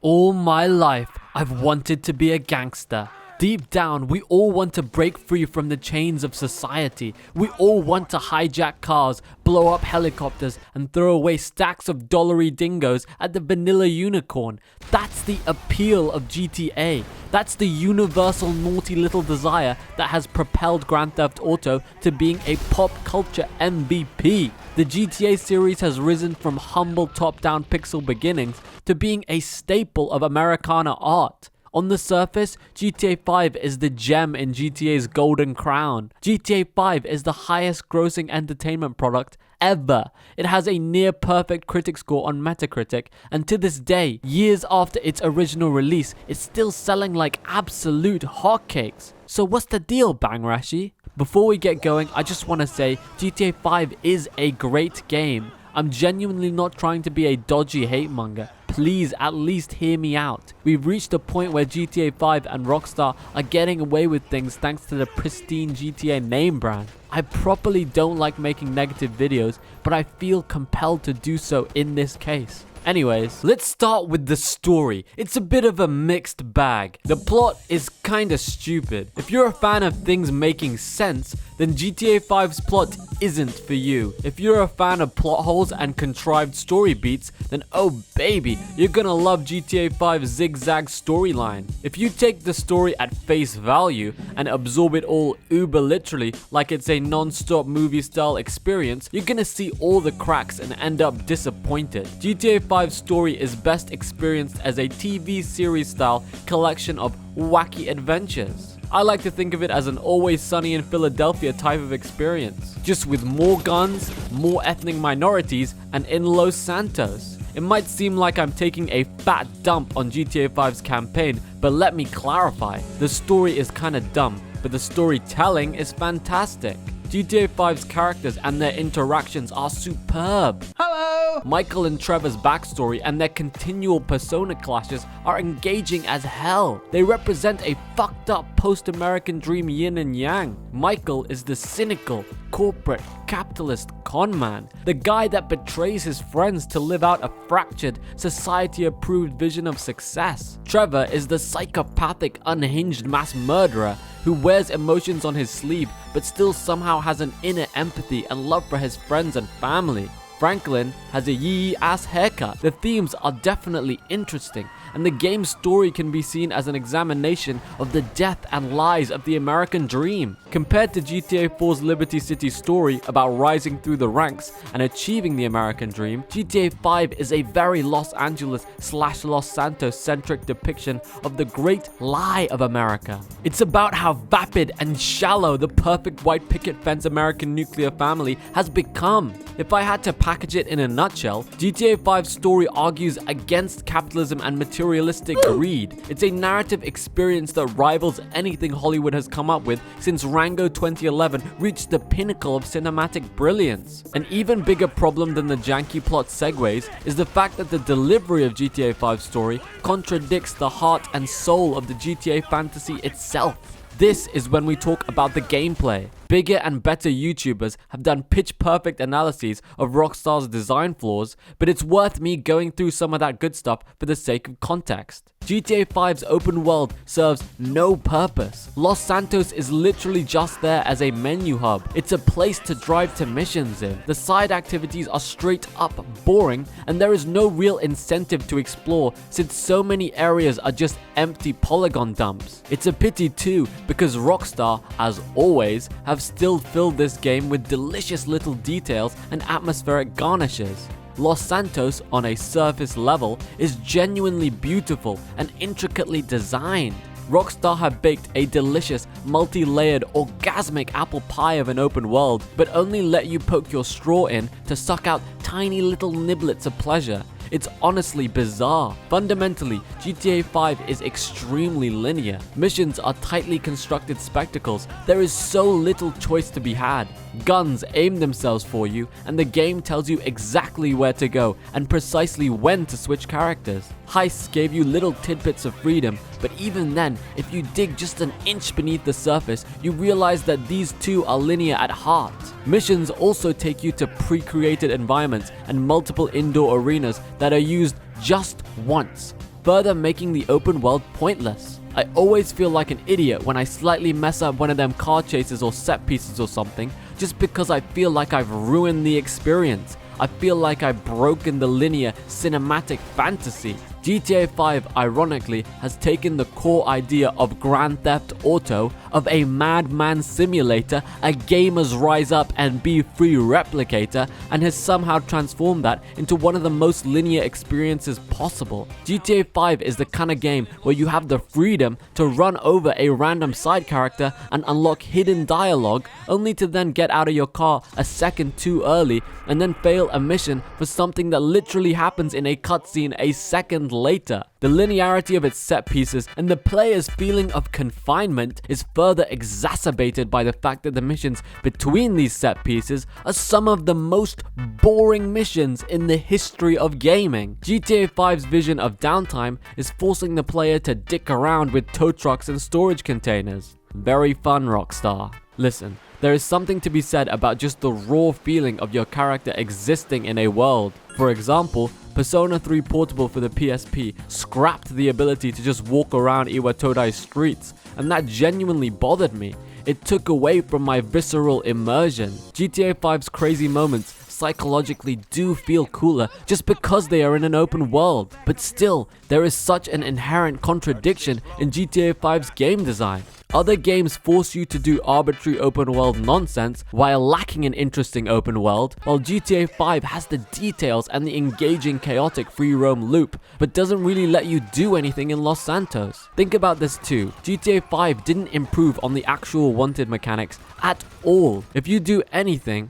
All my life, I've wanted to be a gangster. Deep down, we all want to break free from the chains of society. We all want to hijack cars, blow up helicopters, and throw away stacks of dollary dingoes at the vanilla unicorn. That's the appeal of GTA. That's the universal naughty little desire that has propelled Grand Theft Auto to being a pop culture MVP. The GTA series has risen from humble top-down pixel beginnings to being a staple of Americana art. On the surface, GTA 5 is the gem in GTA's golden crown. GTA 5 is the highest grossing entertainment product ever. It has a near perfect critic score on Metacritic, and to this day, years after its original release, it's still selling like absolute hotcakes. So what's the deal, Bang Rashi? Before we get going, I just want to say GTA 5 is a great game. I'm genuinely not trying to be a dodgy hate monger. Please at least hear me out. We've reached a point where GTA 5 and Rockstar are getting away with things thanks to the pristine GTA name brand. I properly don't like making negative videos, but I feel compelled to do so in this case. Anyways, let's start with the story. It's a bit of a mixed bag. The plot is kinda stupid. If you're a fan of things making sense, then GTA 5's plot isn't for you. If you're a fan of plot holes and contrived story beats, then oh baby, you're gonna love GTA 5's zigzag storyline. If you take the story at face value and absorb it all uber literally like it's a non-stop movie style experience, you're gonna see all the cracks and end up disappointed. GTA 5's story is best experienced as a TV series style collection of wacky adventures. I like to think of it as an Always Sunny in Philadelphia type of experience, just with more guns, more ethnic minorities, and in Los Santos. It might seem like I'm taking a fat dump on GTA 5's campaign, but let me clarify, the story is kinda dumb, but the storytelling is fantastic. GTA 5's characters and their interactions are superb. Hello! Michael and Trevor's backstory and their continual persona clashes are engaging as hell. They represent a fucked up post-American dream yin and yang. Michael is the cynical, corporate, capitalist con man, the guy that betrays his friends to live out a fractured, society-approved vision of success. Trevor is the psychopathic, unhinged mass murderer who wears emotions on his sleeve but still somehow has an inner empathy and love for his friends and family. Franklin has a yee-ass haircut. The themes are definitely interesting, and the game's story can be seen as an examination of the death and lies of the American dream. Compared to GTA 4's Liberty City story about rising through the ranks and achieving the American dream, GTA 5 is a very Los Angeles / Los Santos centric depiction of the great lie of America. It's about how vapid and shallow the perfect white picket fence American nuclear family has become. If I had to package it in a nutshell, GTA 5's story argues against capitalism and materialistic greed. It's a narrative experience that rivals anything Hollywood has come up with since Rango 2011 reached the pinnacle of cinematic brilliance. An even bigger problem than the janky plot segues is the fact that the delivery of GTA 5's story contradicts the heart and soul of the GTA fantasy itself. This is when we talk about the gameplay. Bigger and better YouTubers have done pitch-perfect analyses of Rockstar's design flaws, but it's worth me going through some of that good stuff for the sake of context. GTA 5's open world serves no purpose. Los Santos is literally just there as a menu hub. It's a place to drive to missions in. The side activities are straight up boring, and there is no real incentive to explore since so many areas are just empty polygon dumps. It's a pity too, because Rockstar, as always, have still filled this game with delicious little details and atmospheric garnishes. Los Santos, on a surface level, is genuinely beautiful and intricately designed. Rockstar have baked a delicious, multi-layered, orgasmic apple pie of an open world, but only let you poke your straw in to suck out tiny little niblets of pleasure. It's honestly bizarre. Fundamentally, GTA 5 is extremely linear. Missions are tightly constructed spectacles. There is so little choice to be had. Guns aim themselves for you, and the game tells you exactly where to go and precisely when to switch characters. Heists gave you little tidbits of freedom, but even then, if you dig just an inch beneath the surface, you realize that these two are linear at heart. Missions also take you to pre-created environments and multiple indoor arenas that are used just once. further making the open world pointless. I always feel like an idiot when I slightly mess up one of them car chases or set pieces or something, just because I feel like I've ruined the experience. I feel like I've broken the linear cinematic fantasy. GTA 5, ironically, has taken the core idea of Grand Theft Auto, of a madman simulator, a gamer's rise up and be free replicator, and has somehow transformed that into one of the most linear experiences possible. GTA 5 is the kind of game where you have the freedom to run over a random side character and unlock hidden dialogue, only to then get out of your car a second too early and then fail a mission for something that literally happens in a cutscene a second later. The linearity of its set pieces and the player's feeling of confinement is further exacerbated by the fact that the missions between these set pieces are some of the most boring missions in the history of gaming. GTA 5's vision of downtime is forcing the player to dick around with tow trucks and storage containers. Very fun, Rockstar. Listen, there is something to be said about just the raw feeling of your character existing in a world. For example, Persona 3 Portable for the PSP scrapped the ability to just walk around Iwatodai's streets, and that genuinely bothered me. It took away from my visceral immersion. GTA 5's crazy moments psychologically do feel cooler just because they are in an open world, but still, there is such an inherent contradiction in GTA 5's game design. Other games force you to do arbitrary open world nonsense while lacking an interesting open world, while GTA 5 has the details and the engaging chaotic free roam loop, but doesn't really let you do anything in Los Santos. Think about this too, GTA 5 didn't improve on the actual wanted mechanics at all. If you do anything,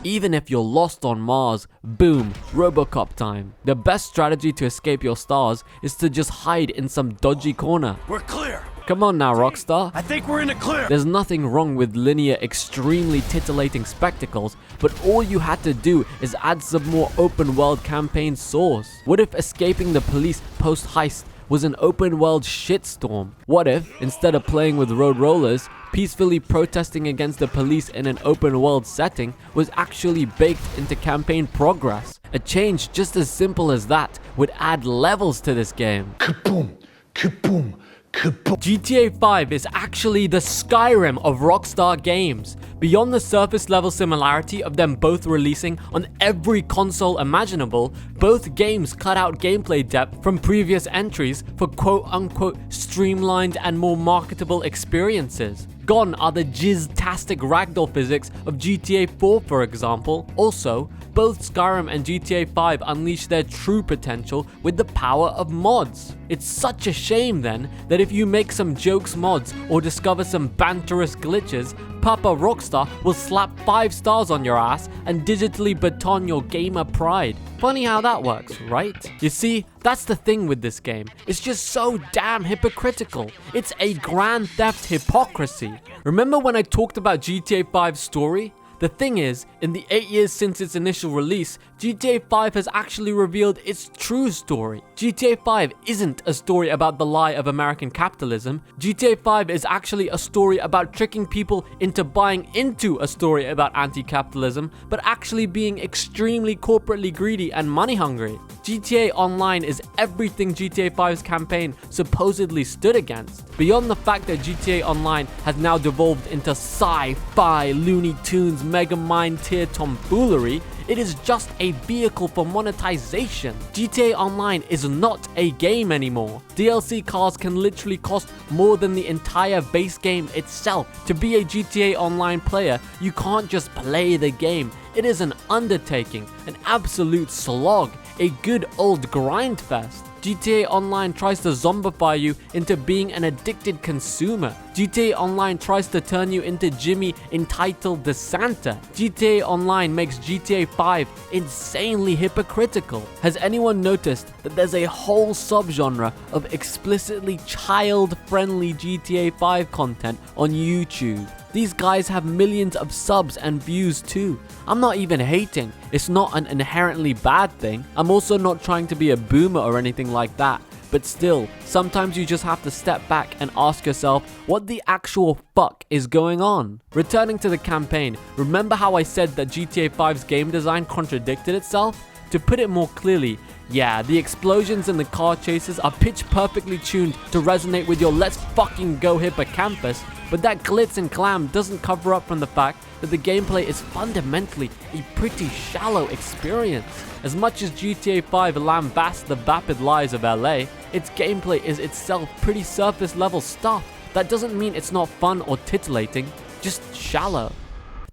even if you're lost on Mars, boom, Robocop time. The best strategy to escape your stars is to just hide in some dodgy corner. We're clear. Come on now, Rockstar. I think we're in the clear. There's nothing wrong with linear, extremely titillating spectacles, but all you had to do is add some more open world campaign sauce. What if escaping the police post-heist was an open world shitstorm? What if, instead of playing with road rollers, peacefully protesting against the police in an open world setting was actually baked into campaign progress? A change just as simple as that would add levels to this game. Kaboom, kaboom. GTA 5 is actually the Skyrim of Rockstar games. Beyond the surface level similarity of them both releasing on every console imaginable, both games cut out gameplay depth from previous entries for quote-unquote streamlined and more marketable experiences. Gone are the jizz-tastic ragdoll physics of GTA 4, for example. Also, both Skyrim and GTA 5 unleash their true potential with the power of mods. It's such a shame then that if you make some jokes mods or discover some banterous glitches, Papa Rockstar will slap 5 stars on your ass and digitally baton your gamer pride. Funny how that works, right? You see, that's the thing with this game. It's just so damn hypocritical. It's a Grand Theft hypocrisy. Remember when I talked about GTA 5's story? The thing is, in the 8 years since its initial release, GTA 5 has actually revealed its true story. GTA 5 isn't a story about the lie of American capitalism. GTA 5 is actually a story about tricking people into buying into a story about anti-capitalism, but actually being extremely corporately greedy and money hungry. GTA Online is everything GTA 5's campaign supposedly stood against. Beyond the fact that GTA Online has now devolved into sci-fi, Looney Tunes, Mega Mind tier tomfoolery, it is just a vehicle for monetization. GTA Online is not a game anymore. DLC cars can literally cost more than the entire base game itself. To be a GTA Online player, you can't just play the game. It is an undertaking, an absolute slog, a good old grind fest. GTA Online tries to zombify you into being an addicted consumer. GTA Online tries to turn you into Jimmy entitled the Santa. GTA Online makes GTA 5 insanely hypocritical. Has anyone noticed that there's a whole subgenre of explicitly child-friendly GTA 5 content on YouTube? These guys have millions of subs and views too. I'm not even hating. It's not an inherently bad thing. I'm also not trying to be a boomer or anything like that. But still, sometimes you just have to step back and ask yourself what the actual fuck is going on. Returning to the campaign, remember how I said that GTA 5's game design contradicted itself? To put it more clearly, Yeah, the explosions and the car chases are pitch perfectly tuned to resonate with your let's fucking go hippocampus, but that glitz and glam doesn't cover up from the fact that the gameplay is fundamentally a pretty shallow experience. As much as GTA 5 lambasts the vapid lies of LA, its gameplay is itself pretty surface level stuff. That doesn't mean it's not fun or titillating, just shallow.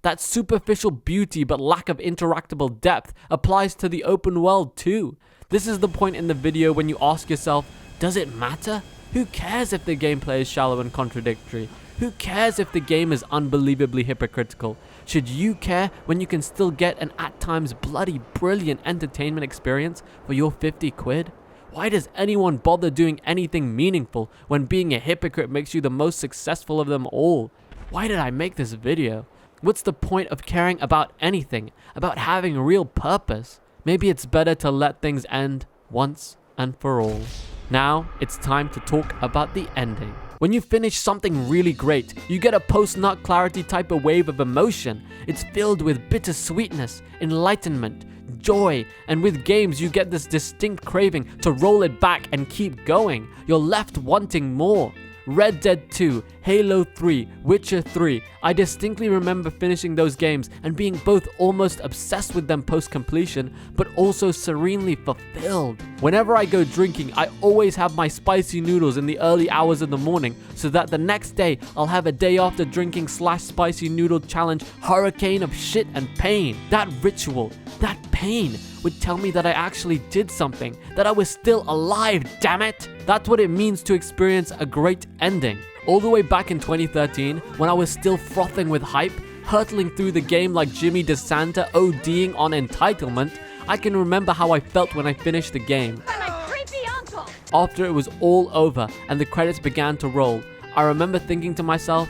That superficial beauty but lack of interactable depth applies to the open world too. This is the point in the video when you ask yourself, does it matter? Who cares if the gameplay is shallow and contradictory? Who cares if the game is unbelievably hypocritical? Should you care when you can still get an at times bloody brilliant entertainment experience for your 50 quid? Why does anyone bother doing anything meaningful when being a hypocrite makes you the most successful of them all? Why did I make this video? What's the point of caring about anything, about having real purpose? Maybe it's better to let things end once and for all. Now, it's time to talk about the ending. When you finish something really great, you get a post-nut clarity type of wave of emotion. It's filled with bittersweetness, enlightenment, joy, and with games you get this distinct craving to roll it back and keep going. You're left wanting more. Red Dead 2, Halo 3, Witcher 3. I distinctly remember finishing those games and being both almost obsessed with them post-completion, but also serenely fulfilled. Whenever I go drinking, I always have my spicy noodles in the early hours of the morning so that the next day I'll have a day after drinking / spicy noodle challenge hurricane of shit and pain. That ritual, that pain would tell me that I actually did something, that I was still alive, damn it! That's what it means to experience a great ending. All the way back in 2013, when I was still frothing with hype, hurtling through the game like Jimmy DeSanta ODing on entitlement, I can remember how I felt when I finished the game. My creepy uncle! After it was all over and the credits began to roll, I remember thinking to myself,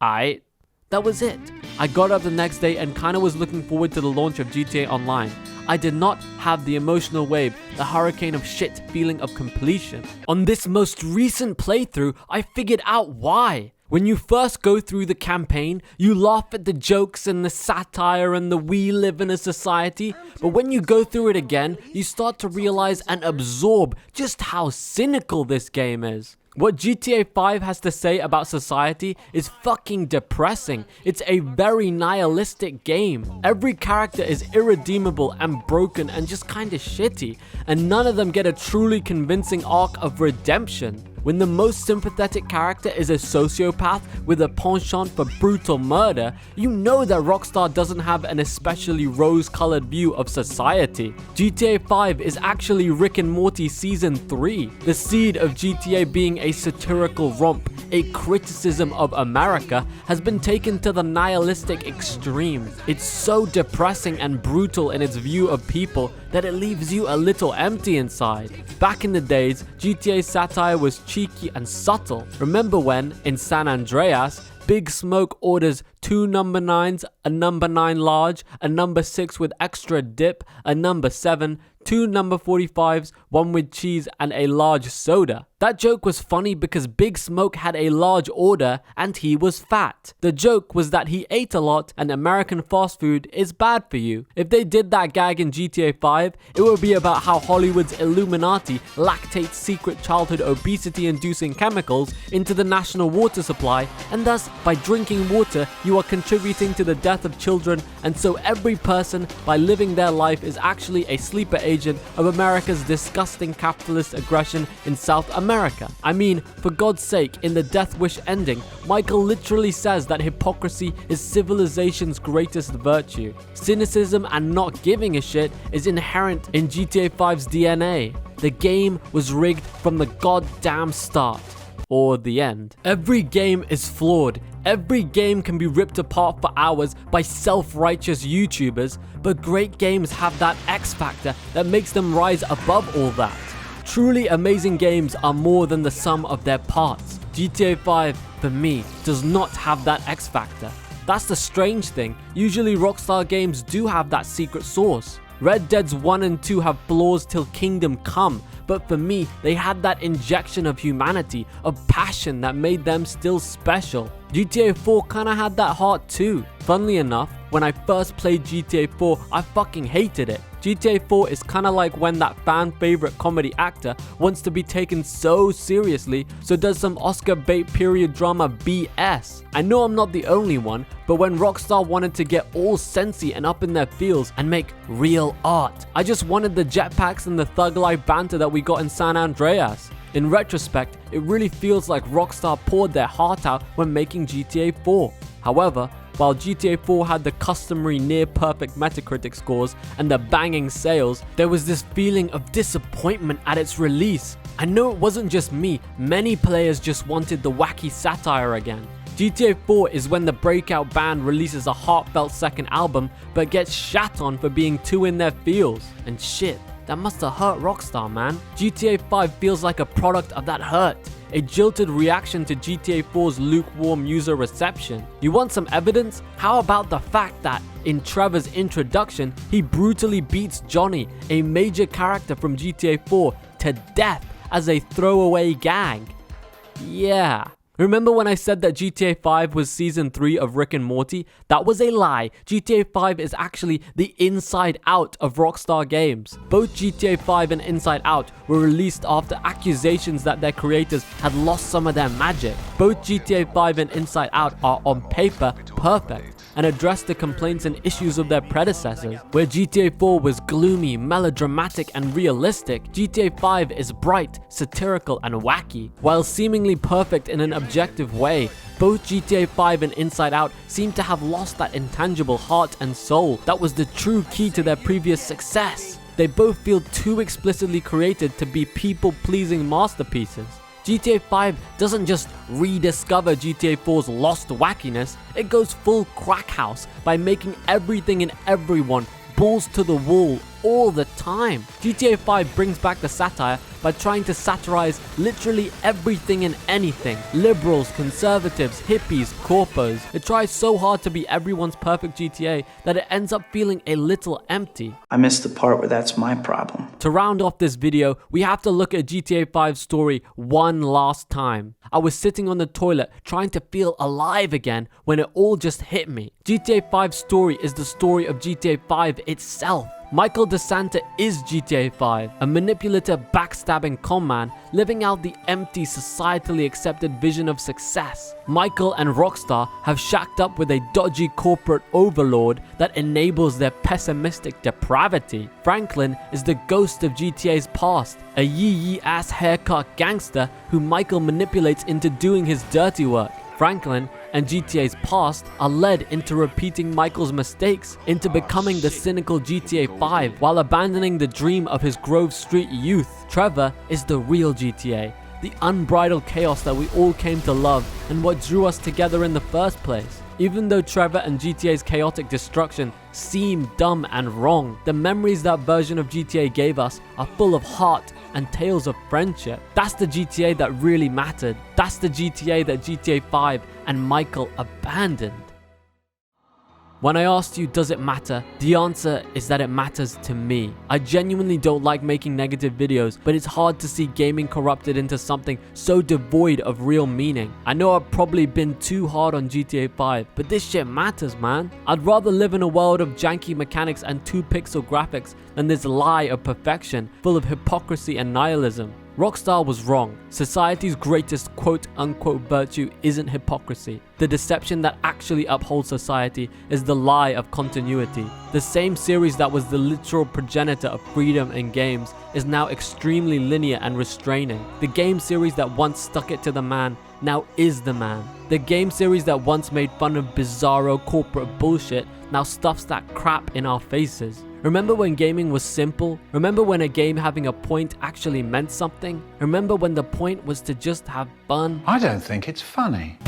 aight, that was it. I got up the next day and kinda was looking forward to the launch of GTA Online. I did not have the emotional wave, the hurricane of shit feeling of completion. On this most recent playthrough, I figured out why. When you first go through the campaign, you laugh at the jokes and the satire and the we live in a society, but when you go through it again, you start to realize and absorb just how cynical this game is. What GTA 5 has to say about society is fucking depressing. It's a very nihilistic game. Every character is irredeemable and broken and just kinda shitty, and none of them get a truly convincing arc of redemption. When the most sympathetic character is a sociopath with a penchant for brutal murder, you know that Rockstar doesn't have an especially rose-colored view of society. GTA 5 is actually Rick and Morty Season 3, the seed of GTA being a satirical romp, a criticism of America, has been taken to the nihilistic extreme. It's so depressing and brutal in its view of people that it leaves you a little empty inside. Back in the days, GTA's satire was cheeky and subtle. Remember when, in San Andreas, Big Smoke orders 2 number 9s, a number 9 large, a number 6 with extra dip, a number 7, 2 number 45s, 1 with cheese, and a large soda. That joke was funny because Big Smoke had a large order and he was fat. The joke was that he ate a lot and American fast food is bad for you. If they did that gag in GTA 5, it would be about how Hollywood's Illuminati lactates secret childhood obesity-inducing chemicals into the national water supply, and thus, by drinking water, you are contributing to the death of children, and so every person, by living their life, is actually a sleeper agent of America's disgusting capitalist aggression in South America. I mean, for God's sake, in the Death Wish ending, Michael literally says that hypocrisy is civilization's greatest virtue. Cynicism and not giving a shit is inherent in GTA 5's DNA. The game was rigged from the goddamn start. Or the end. Every game is flawed. Every game can be ripped apart for hours by self-righteous YouTubers, but great games have that X factor that makes them rise above all that. Truly amazing games are more than the sum of their parts. GTA 5, for me, does not have that X factor. That's the strange thing. Usually Rockstar games do have that secret sauce. Red Dead's 1 and 2 have flaws till Kingdom Come, but for me, they had that injection of humanity, of passion that made them still special. GTA 4 kinda had that heart too. Funnily enough, when I first played GTA 4, I fucking hated it. GTA 4 is kinda like when that fan favorite comedy actor wants to be taken so seriously, so does some Oscar bait period drama BS. I know I'm not the only one, but when Rockstar wanted to get all sensy and up in their feels and make real art, I just wanted the jetpacks and the thug life banter that we got in San Andreas. In retrospect, it really feels like Rockstar poured their heart out when making GTA 4. However, while GTA 4 had the customary near-perfect Metacritic scores and the banging sales, there was this feeling of disappointment at its release. I know it wasn't just me, many players just wanted the wacky satire again. GTA 4 is when the breakout band releases a heartfelt second album but gets shat on for being too in their feels. And shit, that must have hurt Rockstar, man. GTA 5 feels like a product of that hurt. A jilted reaction to GTA 4's lukewarm user reception. You want some evidence? How about the fact that in Trevor's introduction, he brutally beats Johnny, a major character from GTA 4, to death as a throwaway gag? Yeah. Remember when I said that GTA 5 was season 3 of Rick and Morty? That was a lie. GTA 5 is actually the Inside Out of Rockstar games. Both GTA 5 and Inside Out were released after accusations that their creators had lost some of their magic. Both GTA 5 and Inside Out are on paper perfect and address the complaints and issues of their predecessors. Where GTA 4 was gloomy, melodramatic, and realistic, GTA 5 is bright, satirical, and wacky. While seemingly perfect in an objective way, both GTA 5 and Inside Out seem to have lost that intangible heart and soul that was the true key to their previous success. They both feel too explicitly created to be people-pleasing masterpieces. GTA 5 doesn't just rediscover GTA 4's lost wackiness, it goes full crack house by making everything and everyone balls to the wall all the time. GTA 5 brings back the satire by trying to satirize literally everything and anything. Liberals, conservatives, hippies, corpos. It tries so hard to be everyone's perfect GTA that it ends up feeling a little empty. I missed the part where that's my problem. To round off this video, we have to look at GTA 5's story one last time. I was sitting on the toilet trying to feel alive again when it all just hit me. GTA 5's story is the story of GTA 5 itself. Michael DeSanta is GTA 5, a manipulative, backstabbing conman living out the empty, societally accepted vision of success. Michael and Rockstar have shacked up with a dodgy corporate overlord that enables their pessimistic depravity. Franklin is the ghost of GTA's past, a yee-yee-ass haircut gangster who Michael manipulates into doing his dirty work. Franklin and GTA's past are led into repeating Michael's mistakes, into becoming the cynical GTA 5 while abandoning the dream of his Grove Street youth. Trevor is the real GTA, the unbridled chaos that we all came to love and what drew us together in the first place. Even though Trevor and GTA's chaotic destruction seem dumb and wrong, the memories that version of GTA gave us are full of heart and tales of friendship. That's the GTA that really mattered. That's the GTA that GTA 5 and Michael abandoned. When I asked you, does it matter? The answer is that it matters to me. I genuinely don't like making negative videos, but it's hard to see gaming corrupted into something so devoid of real meaning. I know I've probably been too hard on GTA 5, but this shit matters, man. I'd rather live in a world of janky mechanics and 2-pixel graphics than this lie of perfection, full of hypocrisy and nihilism. Rockstar was wrong. Society's greatest quote-unquote virtue isn't hypocrisy. The deception that actually upholds society is the lie of continuity. The same series that was the literal progenitor of freedom in games is now extremely linear and restraining. The game series that once stuck it to the man now is the man. The game series that once made fun of bizarro corporate bullshit now stuffs that crap in our faces. Remember when gaming was simple? Remember when a game having a point actually meant something? Remember when the point was to just have fun? I don't think it's funny.